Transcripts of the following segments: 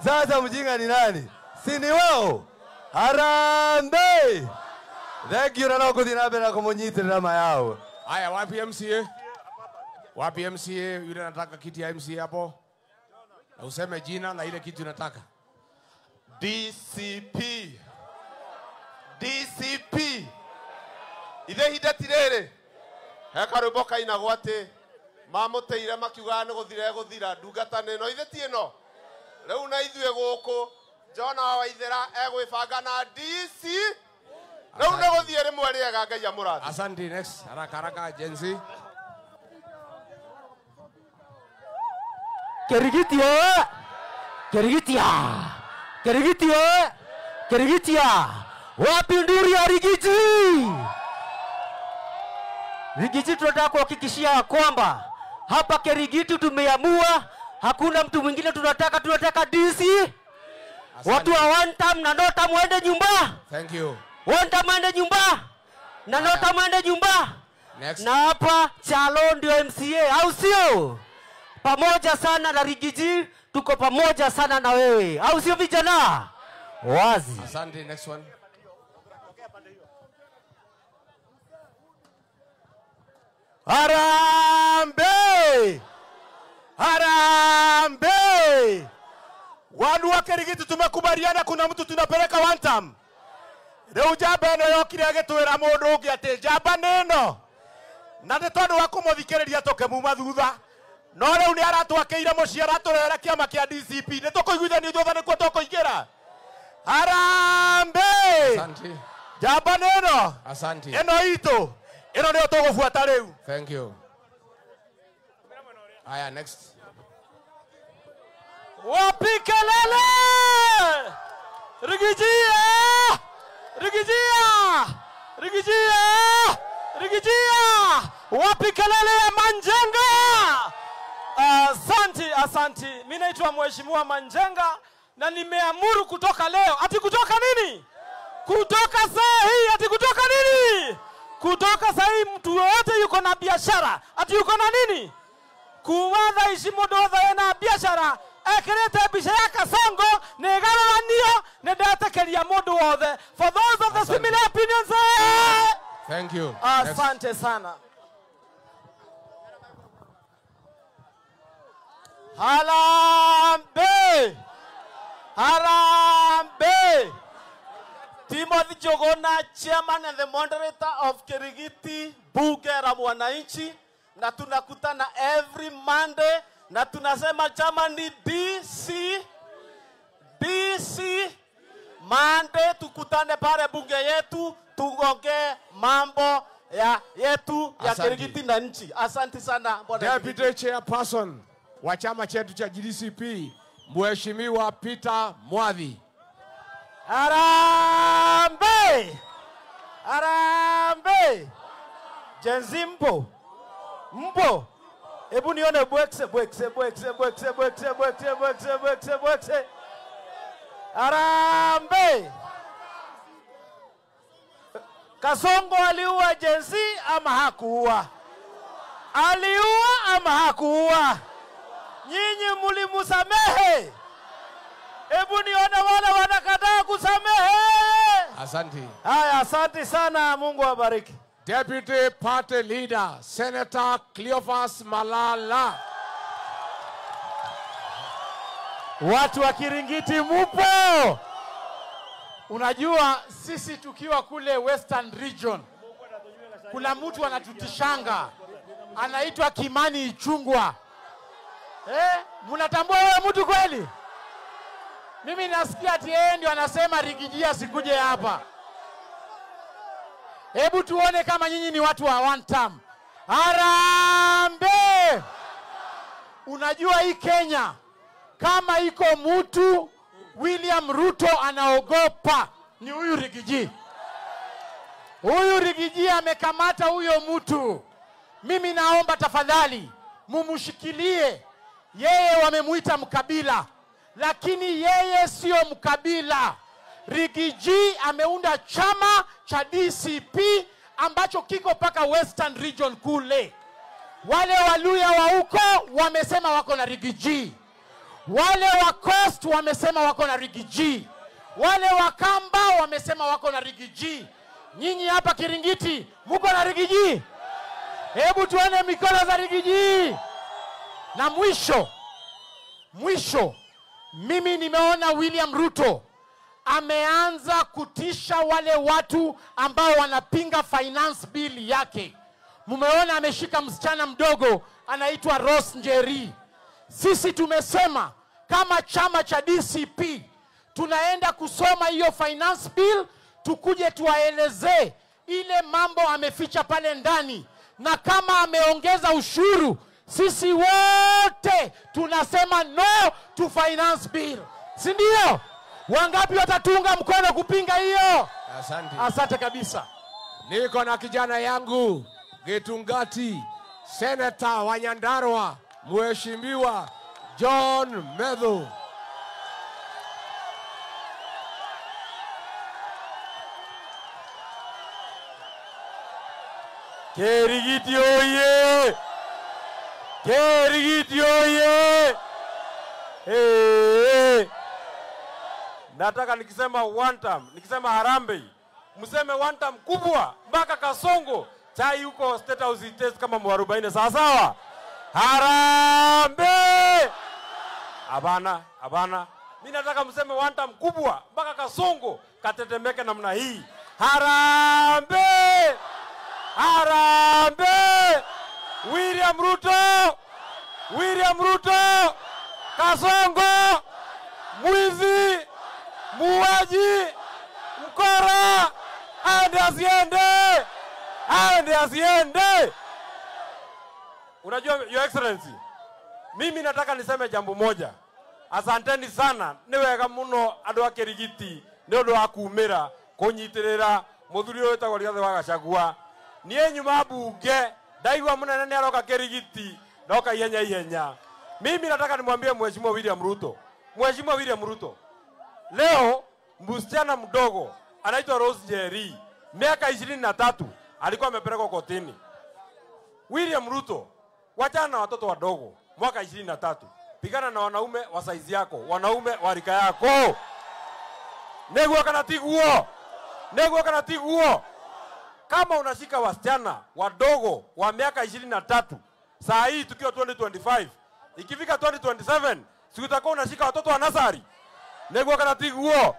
Sasa mjinga ni nani? Si ni wao? Harambee! Thank you, na kuthinabe na kumunyitira mayao. Haya, wapi MCA? Wapi MCA? Yule anataka kiti ya MCA hapo. Na useme jina na ile kitu unataka. DCP. DCP. Ithe hidatirere. Heka ruboka inagwate. Mamuteire makiuga ni guthira ndungata neno ithe ti ino. Riu na ithue guku John Waithera egwibanga na DC. Riu ni guthie rimwe riega Ngai amurathi. Asante. Next, haraka Jenzi. Kerigitia. Wapi nduri ya Rigiji? Rigiji, tunataka kuhakikishia kwamba hapa Kerigiti tumeamua hakuna mtu mwingine tunataka DC. Watu wa one time na no time waende nyumba. Thank you. One time waende nyumba. Na no time waende nyumba. Next. Na hapa Chalo ndio MCA, au sio? Pamoja sana na Rigiji, tuko pamoja sana na wewe. Au sio vijana? Wazi. Asante. Next one. Harambee! Harambee! Wanu wa Kerigiti tumekubaliana kuna mtu tunapeleka one time. Leo jamba eno yokire agitwira mundu ungi ati jamba nino. Na ni tondu wa kumuthikiriria toke muma thutha. No riu ni aratwakeire muciara turera kiama kia DCP. Ni tukuiguithania thutha nikuo tukuingira. Harambee! Asante. Jamba nino. Asante. Eno itu. Eno ndio tugufuata riu. Thank you. Aya, next. Wapi kelele? Rigijia! Wapi kelele ya Manjenga? Asante. Mimi naitwa Mheshimiwa Manjenga na nimeamuru kutoka leo. Ati kutoka nini? Kutoka saa hii. Ati kutoka nini? Kutoka saa hii mtu yote yuko na biashara. Ati yuko na nini? Kuwadha ishimudoza ena biashara. Ekerete bisha ya Kasongo negaranio nedatekeria mundu wothe. For those of the similar opinions, Thank you. asante sana. Harambee! Timothy Jogona, chairman and the moderator of Kerigiti Bunge la Wananchi, na tunakutana every Monday na tunasema chama ni DC Monday, tukutane pale bunge yetu tugonge mambo yetu ya Kerigiti na nchi. Asante sana bwana Deputy Chairperson wa chama chetu cha GDCP, Mheshimiwa Peter Mwadhi. Harambee! Jenzi mpo. Hebu nione bwekse. Harambee! Kasongo aliua Jenzi ama hakuua? Aliua ama hakuua? Nyinyi mlimusamehe? Hebu nione wale wanakataa kusamehe. Asante. Haya, asante sana, Mungu awabariki. Deputy Party Leader, Senator Cleophas Malala. Watu wa Kiringiti mupo? Unajua sisi tukiwa kule Western Region, kuna mtu anatutishanga, anaitwa Kimani Ichung'wah. Mnatambua wewe mtu kweli? Mimi nasikia ati yeye ndio anasema Rigiji sikuje hapa. Hebu tuone kama nyinyi ni watu wa one term. Harambee! Unajua hii Kenya kama iko mtu William Ruto anaogopa ni huyu Rigiji. Huyu Rigiji amekamata huyo mtu. Mimi naomba tafadhali mumushikilie. Yeye wamemuita mkabila, lakini yeye sio mkabila. Rigiji ameunda chama cha DCP ambacho kiko paka Western Region kule. Wale Waluya wa huko wamesema wako na Rigiji. Wale wa Coast wamesema wako na Rigiji. Wale wa Kamba wamesema wako na Rigiji. Nyinyi hapa Kiringiti mko na Rigiji? Hebu tuone mikono za Rigiji. Na mwisho mimi nimeona William Ruto ameanza kutisha wale watu ambao wanapinga finance bill yake. Mumeona ameshika msichana mdogo anaitwa Rose Njeri. Sisi tumesema kama chama cha DCP tunaenda kusoma hiyo finance bill, tukuje tuwaelezee ile mambo ameficha pale ndani, na kama ameongeza ushuru, sisi wote tunasema no to finance bill. Si ndio? Wangapi watatunga mkono kupinga hiyo? Asante. Asante kabisa. Niko na kijana yangu Gitungati, Senator wa Nyandarua, Mheshimiwa John Medhu. Kerigiti oye! Kerigiti oye! Hey! Nataka nikisema one time, nikisema Harambee, mseme one time kubwa mpaka Kasongo. Chai huko State House test kama mwarubaini sawa sawa. Harambee! Abana. Mimi nataka mseme one time kubwa mpaka Kasongo katetemeke namna hii. Harambee! Harambee! William Ruto! Kasongo! Mwizi! Muaji! Mkora! Aende asiende! Unajua Your Excellency, mimi nataka niseme jambo moja. Asanteni sana, ni wega muno andu a Kirigiti ni undu wa kumira kunyitirira muthuri uyu etagwo Rigathi wa Gachagua. Nie nyuma bunge ndaigua munene ni aroka Kirigiti, ndoka ihenya. Mimi nataka nimwambie Mheshimiwa William Ruto, leo msichana mdogo anaitwa Rose Njeri, miaka 23, alikuwa amepelekwa kotini. William Ruto, wachana na watoto wadogo, mwaka 23. Pigana na wanaume wa size yako, wanaume wa rika yako. Negwa kana tiguo. Kama unashika wasichana wadogo wa miaka 23, saa hii tukiwa 2025, ikifika 2027, si utakuwa unashika watoto wa nasari. Negwa kana tiguo.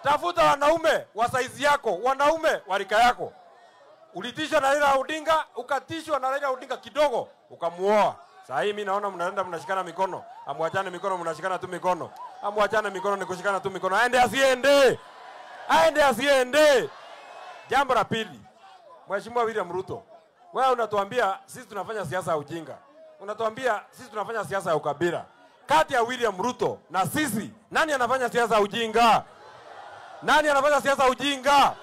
Tafuta wanaume wa size yako, wanaume wa rika yako. Ulitishwa na Raila Odinga, ukatishwa na Raila Odinga kidogo, ukamuoa. Sasa hii mimi naona mnaenda mnashikana mikono. Amwachane mikono, mnashikana tu mikono. Amwachane mikono, ni kushikana tu mikono. Aende asiende. Jambo la pili, Mheshimiwa William Ruto, wewe unatuambia sisi tunafanya siasa ya ujinga. Unatuambia sisi tunafanya siasa ya ukabila. Kati ya William Ruto na sisi, nani anafanya siasa ya ujinga?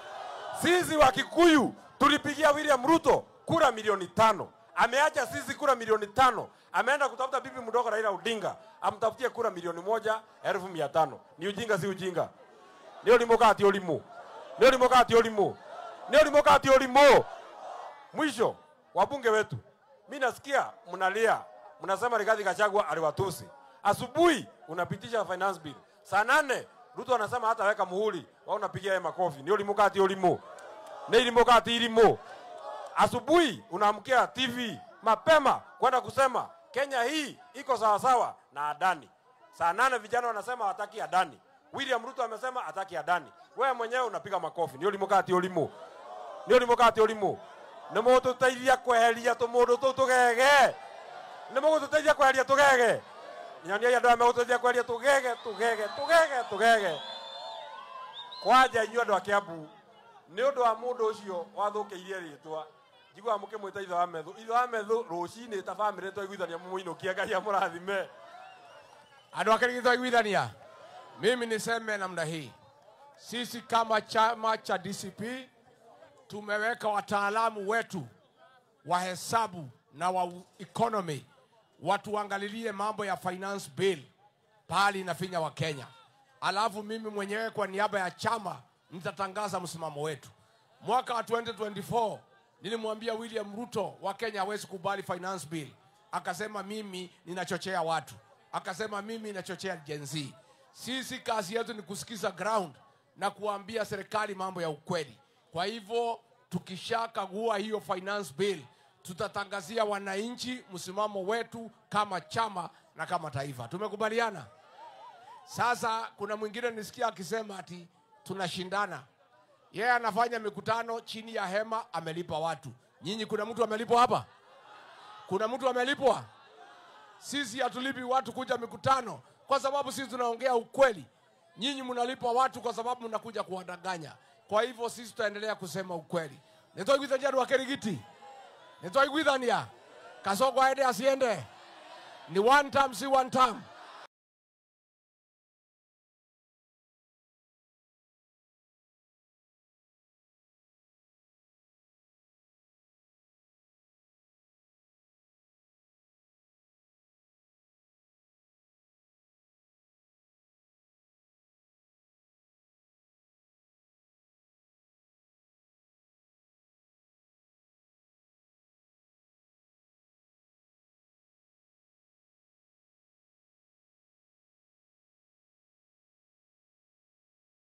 Sisi wa Kikuyu tulipigia William Ruto kura milioni 5. Ameacha sisi kura milioni 5. Ameenda kutafuta bibi mdogo Raila Odinga, amtafutie kura milioni 1,500. Ni ujinga si ujinga? Leo limokati olimu. Mwisho, wabunge wetu, mimi nasikia mnalia, mnasema Rigathi Gachagua aliwatusi. Asubuhi unapitisha finance bill. Saa 8 Ruto anasema hata weka muhuri, wao unapigia yeye makofi. Ndio limokati olimu. Asubuhi unaamkia TV mapema kwenda kusema Kenya hii iko sawa sawa na Adani. Saa 8 vijana wanasema hataki Adani. William Ruto amesema hataki Adani. Wewe mwenyewe unapiga makofi. Ndio limokati olimu. Nemo tutaidia kweheria tumundo tutugege. Nyania ya ndio ameutodia kweheria tugege. Kwaja inyuĩ andũ a Kiambu, nĩ ũndũ wa mũndũ ũcio wathũkĩirie rĩtwa, njigua mũkĩmwĩta ithe wa Methu rũcinĩ ta bamĩrĩ twaiguithania mũmũinũkia Ngai amũrathime. Andũ a Kirigiti twaiguithania. Mimi niseme namna hii. Sisi kama chama cha DCP tumeweka wataalamu wetu wa hesabu na wa economy watuangalilie mambo ya finance bill pali inafinya wa Kenya. Alafu mimi mwenyewe kwa niaba ya chama nitatangaza msimamo wetu. Mwaka wa 2024 nilimwambia William Ruto wa Kenya hawezi kubali finance bill. Akasema mimi ninachochea watu. akasema mimi nachochea Gen Z. Sisi kazi yetu ni kusikiza ground na kuambia serikali mambo ya ukweli. Kwa hivyo tukishakagua hiyo finance bill, tutatangazia wananchi msimamo wetu kama chama na kama taifa. Tumekubaliana? Sasa kuna mwingine nisikia akisema ati tunashindana. Yeye anafanya mikutano chini ya hema, amelipa watu. Nyinyi kuna mtu amelipwa hapa? Kuna mtu amelipwa? Sisi hatulipi watu kuja mikutano kwa sababu sisi tunaongea ukweli. Nyinyi mnalipa watu kwa sababu mnakuja kuwadanganya. Kwa hivyo sisi tutaendelea kusema ukweli. Nitoiguithania andũ a Kĩrigiti? Nitoiguithania? Kasongo aende asiende? Ni one term si one term?